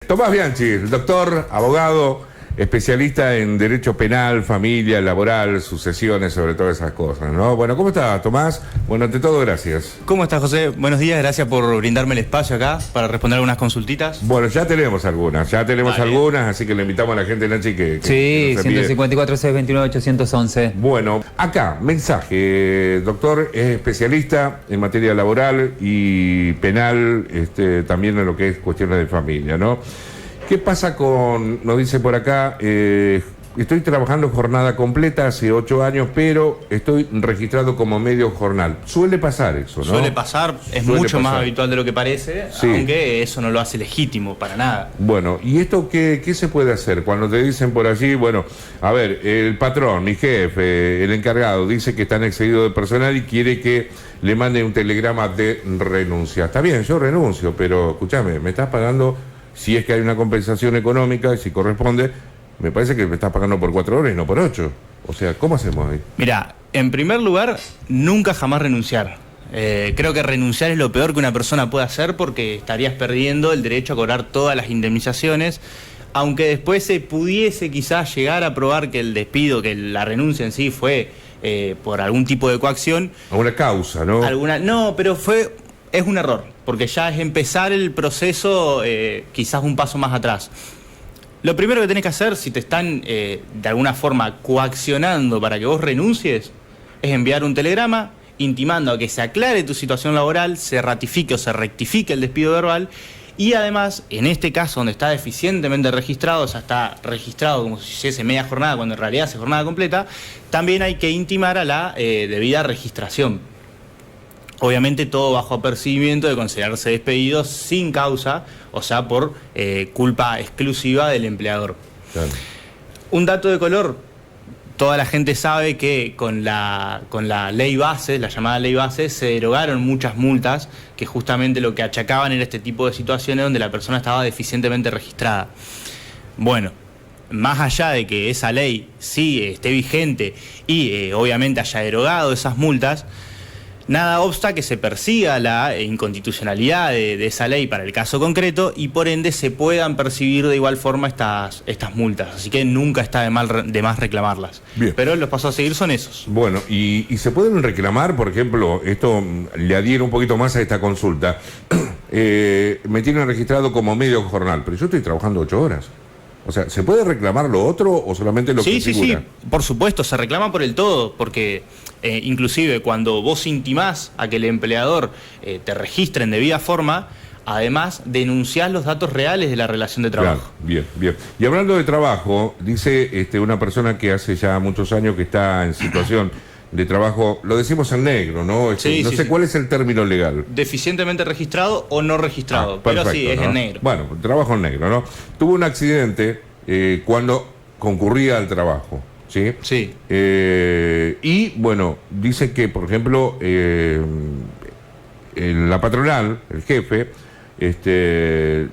Tomás Bianchi, el doctor, abogado, especialista en derecho penal, familia, laboral, sucesiones, sobre todas esas cosas, ¿no? Bueno, ¿cómo está, Tomás? Bueno, ante todo, gracias. ¿Cómo estás, José? Buenos días, gracias por brindarme el espacio acá para responder algunas consultitas. Bueno, ya tenemos algunas, así que le invitamos a la gente, Nachi, que sí, 154-629-811. Bueno, acá, mensaje, doctor, es especialista en materia laboral y penal, también en lo que es cuestiones de familia, ¿no? ¿Qué pasa con, nos dice por acá, estoy trabajando jornada completa hace 8 años, pero estoy registrado como medio jornal? Suele pasar eso, ¿no? Suele pasar, es mucho más habitual de lo que parece, sí, aunque eso no lo hace legítimo para nada. Bueno, ¿y esto qué se puede hacer? Cuando te dicen por allí, bueno, a ver, el patrón, mi jefe, el encargado, dice que están excedidos de personal y quiere que le mande un telegrama de renuncia. Está bien, yo renuncio, pero escúchame, me estás pagando... Si es que hay una compensación económica y si corresponde, me parece que me estás pagando por 4 horas y no por 8. O sea, ¿cómo hacemos ahí? Mira, en primer lugar, nunca jamás renunciar. Creo que renunciar es lo peor que una persona puede hacer porque estarías perdiendo el derecho a cobrar todas las indemnizaciones, aunque después se pudiese quizás llegar a probar que el despido, que la renuncia en sí fue por algún tipo de coacción. Alguna causa, ¿no? No, pero es un error, porque ya es empezar el proceso quizás un paso más atrás. Lo primero que tenés que hacer, si te están de alguna forma coaccionando para que vos renuncies, es enviar un telegrama intimando a que se aclare tu situación laboral, se ratifique o se rectifique el despido verbal, y además, en este caso donde está deficientemente registrado, o sea, está registrado como si hiciese media jornada cuando en realidad es jornada completa, también hay que intimar a la debida registración. Obviamente todo bajo apercibimiento de considerarse despedido sin causa, o sea, por culpa exclusiva del empleador. Claro. Un dato de color, toda la gente sabe que con la ley base, la llamada ley base, se derogaron muchas multas que justamente lo que achacaban era este tipo de situaciones donde la persona estaba deficientemente registrada. Bueno, más allá de que esa ley sí esté vigente y obviamente haya derogado esas multas, nada obsta que se persiga la inconstitucionalidad de esa ley para el caso concreto y por ende se puedan percibir de igual forma estas multas. Así que nunca está de más reclamarlas. Bien. Pero los pasos a seguir son esos. Bueno, y se pueden reclamar, por ejemplo, esto le adhiero un poquito más a esta consulta. Me tienen registrado como medio jornal, pero yo estoy trabajando 8 horas. O sea, ¿se puede reclamar lo otro o solamente lo que figura? Sí, por supuesto, se reclama por el todo, porque inclusive cuando vos intimás a que el empleador te registre en debida forma, además denunciás los datos reales de la relación de trabajo. Claro, bien, bien. Y hablando de trabajo, dice una persona que hace ya muchos años que está en situación de trabajo, lo decimos en negro, ¿no? No sé cuál es el término legal. Deficientemente registrado o no registrado, perfecto, pero sí, es en negro. Bueno, trabajo en negro, ¿no? Tuvo un accidente cuando concurría al trabajo, ¿sí? Sí. Y, bueno, dice que, por ejemplo, la patronal, el jefe,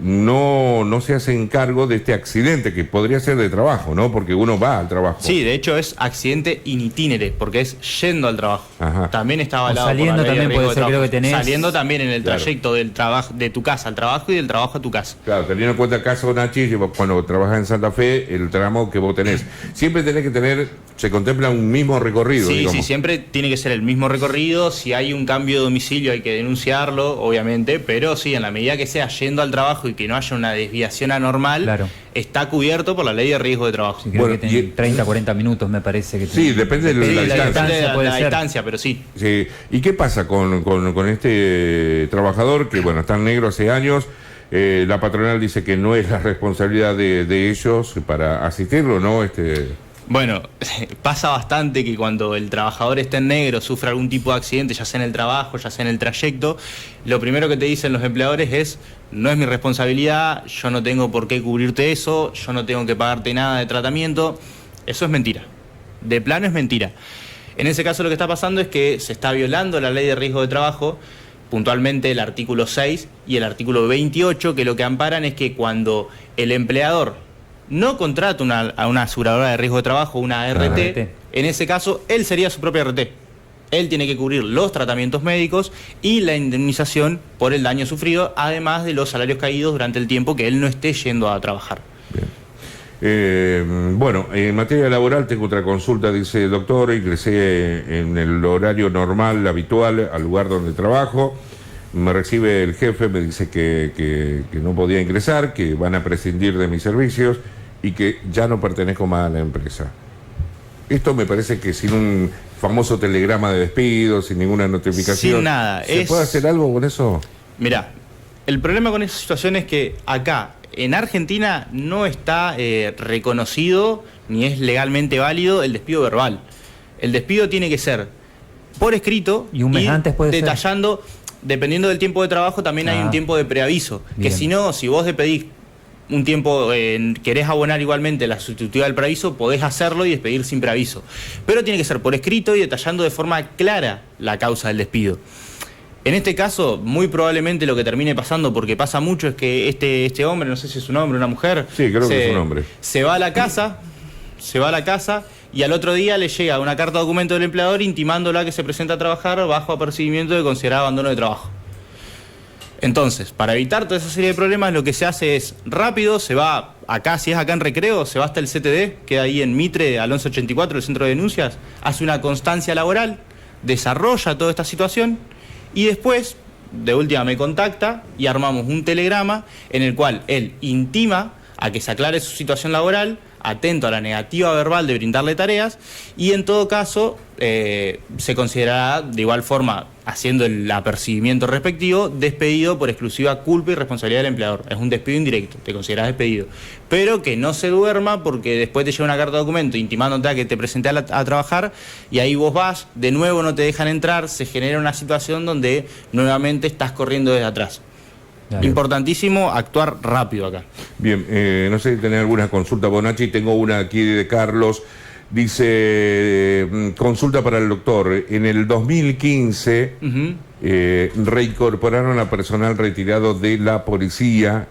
no se hace cargo de este accidente que podría ser de trabajo, ¿no? Porque uno va al trabajo. Sí, de hecho es accidente in itinere, porque es yendo al trabajo. Ajá. También está avalado saliendo por la ley también de puede riesgo ser, de creo que trabajo. tenés. Saliendo también en el Claro. trayecto del trabajo, de tu casa al trabajo y del trabajo a tu casa. Claro, teniendo en cuenta el caso de Nachi, cuando trabajas en Santa Fe, el tramo que vos tenés. Siempre tenés que tener, se contempla un mismo recorrido, Sí, digamos. sí, siempre tiene que ser el mismo recorrido. Si hay un cambio de domicilio hay que denunciarlo, obviamente, pero sí, en la medida que sea yendo al trabajo y que no haya una desviación anormal, claro, está cubierto por la ley de riesgo de trabajo. Sí, creo que tiene 30, 40 minutos, me parece que Sí, depende de la distancia. puede la ser. distancia, pero sí. Sí. ¿Y qué pasa con este trabajador que, bueno, está en negro hace años? La patronal dice que no es la responsabilidad de ellos para asistirlo, ¿no? Bueno, pasa bastante que cuando el trabajador está en negro, sufre algún tipo de accidente, ya sea en el trabajo, ya sea en el trayecto, lo primero que te dicen los empleadores es: no es mi responsabilidad, yo no tengo por qué cubrirte eso, yo no tengo que pagarte nada de tratamiento. Eso es mentira. De plano es mentira. En ese caso lo que está pasando es que se está violando la ley de riesgo de trabajo, puntualmente el artículo 6 y el artículo 28, que lo que amparan es que cuando el empleador no contrata a una aseguradora de riesgo de trabajo, una ART, en ese caso él sería su propia RT. Él tiene que cubrir los tratamientos médicos y la indemnización por el daño sufrido, además de los salarios caídos durante el tiempo que él no esté yendo a trabajar. Bueno, en materia laboral tengo otra consulta. Dice: doctor, ingresé en el horario normal, habitual, al lugar donde trabajo. Me recibe el jefe, me dice que no podía ingresar, que van a prescindir de mis servicios y que ya no pertenezco más a la empresa. Esto me parece que sin un famoso telegrama de despido, sin ninguna notificación. Sin nada. ¿Se puede hacer algo con eso? Mirá, el problema con esa situación es que acá, en Argentina, no está reconocido ni es legalmente válido el despido verbal. El despido tiene que ser por escrito y un mes antes puede detallando, dependiendo del tiempo de trabajo, también hay un tiempo de preaviso. Bien. Que si no, si vos despedís un tiempo, querés abonar igualmente la sustitutiva del preaviso, podés hacerlo y despedir sin preaviso. Pero tiene que ser por escrito y detallando de forma clara la causa del despido. En este caso, muy probablemente lo que termine pasando, porque pasa mucho, es que este hombre, no sé si es un hombre o una mujer, Sí, creo que es un hombre. se va a la casa y al otro día le llega una carta documento del empleador intimándola que se presenta a trabajar bajo apercibimiento de considerar abandono de trabajo. Entonces, para evitar toda esa serie de problemas, lo que se hace es rápido, se va acá, si es acá en Recreo, se va hasta el CTD, queda ahí en Mitre, al 1184, el centro de denuncias, hace una constancia laboral, desarrolla toda esta situación y después, de última, me contacta y armamos un telegrama en el cual él intima a que se aclare su situación laboral, atento a la negativa verbal de brindarle tareas, y en todo caso se considerará de igual forma, haciendo el apercibimiento respectivo, despedido por exclusiva culpa y responsabilidad del empleador. Es un despido indirecto, te considerás despedido. Pero que no se duerma, porque después te llega una carta de documento intimándote a que te presenté a trabajar, y ahí vos vas, de nuevo no te dejan entrar, se genera una situación donde nuevamente estás corriendo desde atrás. Claro. Importantísimo actuar rápido acá. Bien, no sé si tenés alguna consulta, Bonachi. Tengo una aquí de Carlos. Dice: consulta para el doctor. En el 2015 reincorporaron a personal retirado de la policía,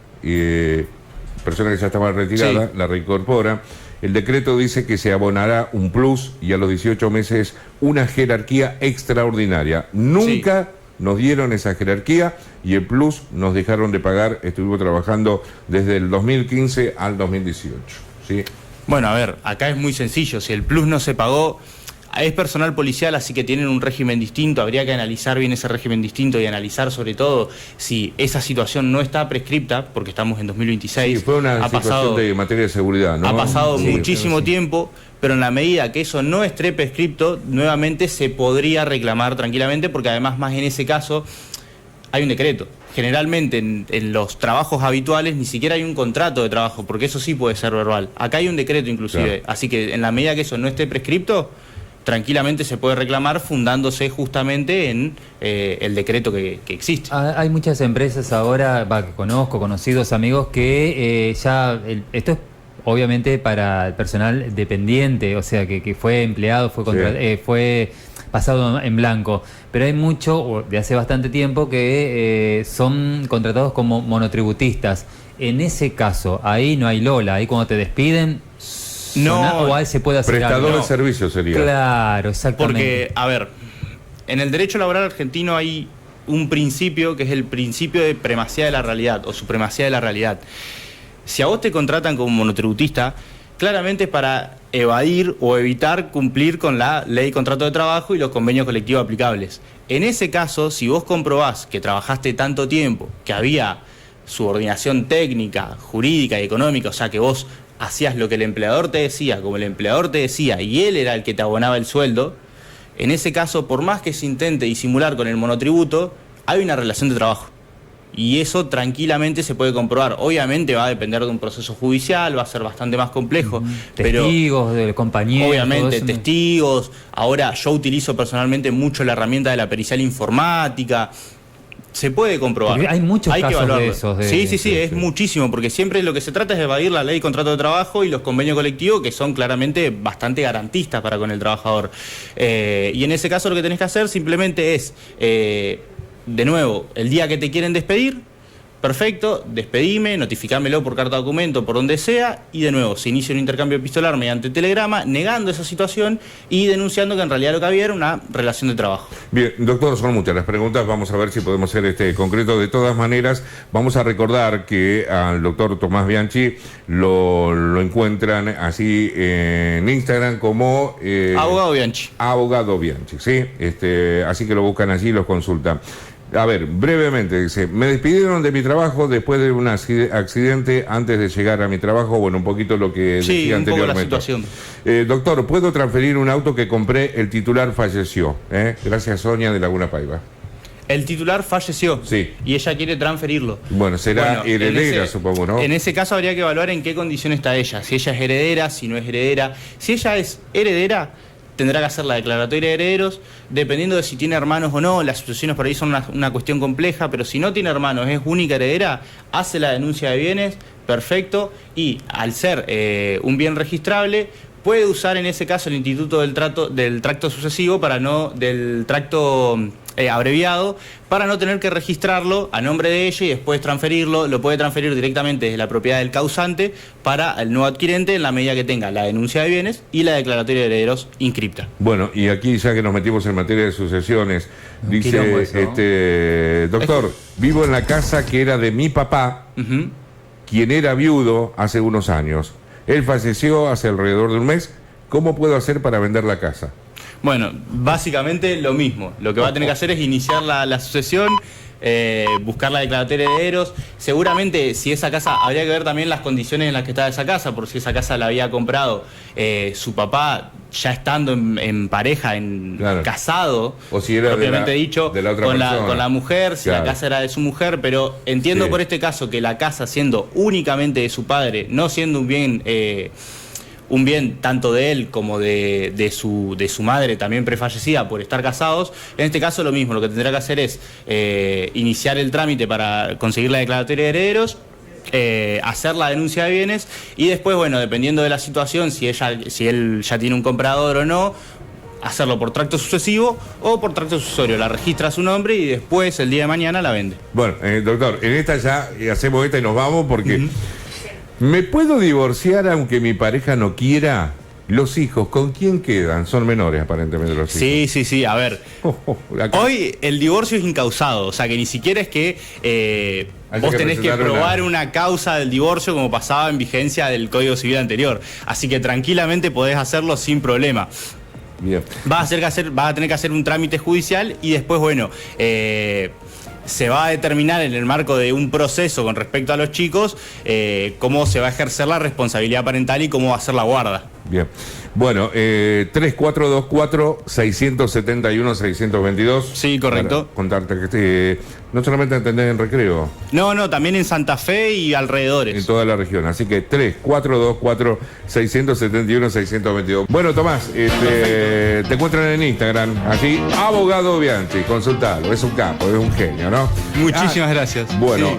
persona que ya estaba retirada, Sí. la reincorpora. El decreto dice que se abonará un plus y a los 18 meses una jerarquía extraordinaria. Nunca nos dieron esa jerarquía y el plus nos dejaron de pagar. Estuvimos trabajando desde el 2015 al 2018. ¿Sí? Bueno, a ver, acá es muy sencillo. Si el plus no se pagó, es personal policial, así que tienen un régimen distinto. Habría que analizar bien ese régimen distinto y analizar sobre todo si esa situación no está prescripta, porque estamos en 2026. Sí, fue una situación de materia de seguridad, ¿no? Ha pasado Sí, muchísimo tiempo, pero en la medida que eso no esté prescripto, nuevamente se podría reclamar tranquilamente, porque además más en ese caso hay un decreto. Generalmente en los trabajos habituales ni siquiera hay un contrato de trabajo, porque eso sí puede ser verbal. Acá hay un decreto inclusive, Claro. así que en la medida que eso no esté prescripto, tranquilamente se puede reclamar fundándose justamente en el decreto que existe. Hay muchas empresas ahora, que conozco, conocidos, amigos, que esto es obviamente para el personal dependiente, o sea, que fue empleado, fue pasado en blanco, pero hay mucho, de hace bastante tiempo, que son contratados como monotributistas. En ese caso, ahí no hay Lola, ahí cuando te despiden, o ahí se puede hacer Prestador algo. de servicio sería. Claro, exactamente. Porque, a ver, en el derecho laboral argentino hay un principio que es el principio de primacía de la realidad o supremacía de la realidad. Si a vos te contratan como monotributista, claramente es para evadir o evitar cumplir con la ley de contrato de trabajo y los convenios colectivos aplicables. En ese caso, si vos comprobás que trabajaste tanto tiempo, que había subordinación técnica, jurídica y económica, o sea que vos hacías lo que el empleador te decía, como el empleador te decía, y él era el que te abonaba el sueldo, en ese caso, por más que se intente disimular con el monotributo, hay una relación de trabajo. Y eso tranquilamente se puede comprobar. Obviamente va a depender de un proceso judicial, va a ser bastante más complejo. Testigos, pero, de compañeros. obviamente, todo eso. testigos. Ahora, yo utilizo personalmente mucho la herramienta de la pericial informática. Se puede comprobar. Porque hay muchos que casos de evaluarlo. esos, Sí, es muchísimo, porque siempre lo que se trata es de evadir la ley de contrato de trabajo y los convenios colectivos, que son claramente bastante garantistas para con el trabajador. Y en ese caso lo que tenés que hacer simplemente es, de nuevo, el día que te quieren despedir, perfecto, despedime, notificámelo por carta documento, por donde sea, y de nuevo se inicia un intercambio epistolar mediante telegrama, negando esa situación y denunciando que en realidad lo que había era una relación de trabajo. Bien, doctor, son muchas las preguntas, vamos a ver si podemos ser concreto. De todas maneras, vamos a recordar que al doctor Tomás Bianchi lo encuentran así en Instagram como... Abogado Bianchi. Abogado Bianchi, ¿sí? Así que lo buscan allí y los consultan. A ver, brevemente, dice, me despidieron de mi trabajo después de un accidente antes de llegar a mi trabajo. Bueno, un poquito lo que decía anteriormente. Sí, un poco la situación. Doctor, ¿puedo transferir un auto que compré? El titular falleció. Gracias, Sonia de Laguna Paiva. El titular falleció. Sí. Y ella quiere transferirlo. Bueno, será heredera, supongo, ¿no? En ese caso habría que evaluar en qué condición está ella. Si ella es heredera, si no es heredera. Si ella es heredera, tendrá que hacer la declaratoria de herederos, dependiendo de si tiene hermanos o no. Las sucesiones por ahí son una cuestión compleja, pero si no tiene hermanos, es única heredera, hace la denuncia de bienes, perfecto, y al ser un bien registrable, puede usar en ese caso el instituto del tracto sucesivo del tracto abreviado, para no tener que registrarlo a nombre de ella y después transferirlo. Lo puede transferir directamente desde la propiedad del causante para el nuevo adquirente en la medida que tenga la denuncia de bienes y la declaratoria de herederos inscripta. Bueno, y aquí ya que nos metimos en materia de sucesiones, dice, eso, ¿no? Doctor, vivo en la casa que era de mi papá, quien era viudo hace unos años. Él falleció hace alrededor de un mes. ¿Cómo puedo hacer para vender la casa? Bueno, básicamente lo mismo. Lo que va a tener que hacer es iniciar la sucesión, buscar la declaratoria de herederos. Seguramente, si esa casa, habría que ver también las condiciones en las que está esa casa, por si esa casa la había comprado su papá ya estando en pareja, claro, casado, o si era propiamente dicho, de la otra con persona. la mujer, si claro, la casa era de su mujer, pero entiendo por este caso que la casa siendo únicamente de su padre, no siendo un bien tanto de él como de su madre, también prefallecida por estar casados, en este caso lo mismo. Lo que tendrá que hacer es iniciar el trámite para conseguir la declaratoria de herederos, hacer la denuncia de bienes y después, bueno, dependiendo de la situación, si él ya tiene un comprador o no, hacerlo por tracto sucesivo o por tracto sucesorio. La registra a su nombre y después, el día de mañana, la vende. Bueno, doctor, en esta ya hacemos esta y nos vamos porque... ¿Me puedo divorciar aunque mi pareja no quiera? Los hijos, ¿con quién quedan? Son menores aparentemente los hijos. Sí. A ver, hoy el divorcio es incausado. O sea que ni siquiera es que vos tenés que probar una causa del divorcio como pasaba en vigencia del Código Civil anterior. Así que tranquilamente podés hacerlo sin problema. Bien. Vas a tener que hacer un trámite judicial y después, bueno... se va a determinar en el marco de un proceso con respecto a los chicos cómo se va a ejercer la responsabilidad parental y cómo va a ser la guarda. Bien. Bueno, 3424-671-622. Sí, correcto. Contarte que no solamente atender en Recreo. No, también en Santa Fe y alrededores. En toda la región. Así que 3424-671-622. Bueno, Tomás, te encuentran en Instagram. Así, Abogado Bianchi. Consultalo. Es un capo, es un genio, ¿no? Muchísimas gracias. Bueno. Sí.